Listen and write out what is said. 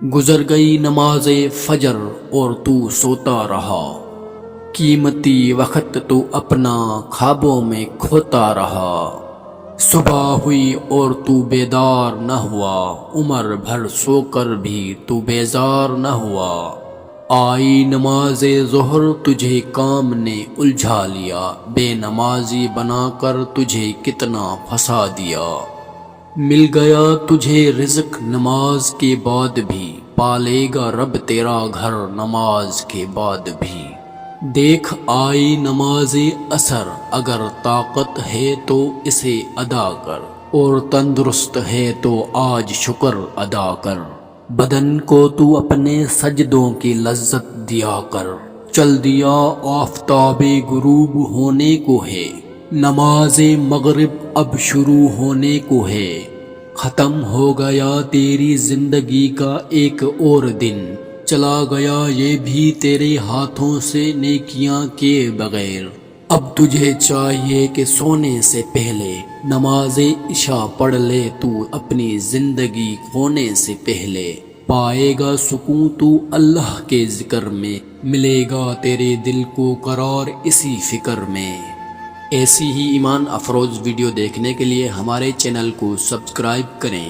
گزر گئی نماز فجر اور تو سوتا رہا، قیمتی وقت تو اپنا خوابوں میں کھوتا رہا۔ صبح ہوئی اور تو بیدار نہ ہوا، عمر بھر سو کر بھی تو بیزار نہ ہوا۔ آئی نماز ظہر تجھے کام نے الجھا لیا، بے نمازی بنا کر تجھے کتنا پھنسا دیا۔ مل گیا تجھے رزق نماز کے بعد بھی، پالے گا رب تیرا گھر نماز کے بعد بھی۔ دیکھ آئی نماز عصر، اگر طاقت ہے تو اسے ادا کر، اور تندرست ہے تو آج شکر ادا کر۔ بدن کو تو اپنے سجدوں کی لذت دیا کر، چل دیا آفتاب غروب ہونے کو ہے، نماز مغرب اب شروع ہونے کو ہے۔ ختم ہو گیا تیری زندگی کا ایک اور دن، چلا گیا یہ بھی تیرے ہاتھوں سے نیکیاں کے بغیر۔ اب تجھے چاہیے کہ سونے سے پہلے نماز عشاء پڑھ لے تو اپنی زندگی کھونے سے پہلے۔ پائے گا سکون تو اللہ کے ذکر میں، ملے گا تیرے دل کو قرار اسی فکر میں۔ ایسی ہی ایمان افروز ویڈیو دیکھنے کے لیے ہمارے چینل کو سبسکرائب کریں۔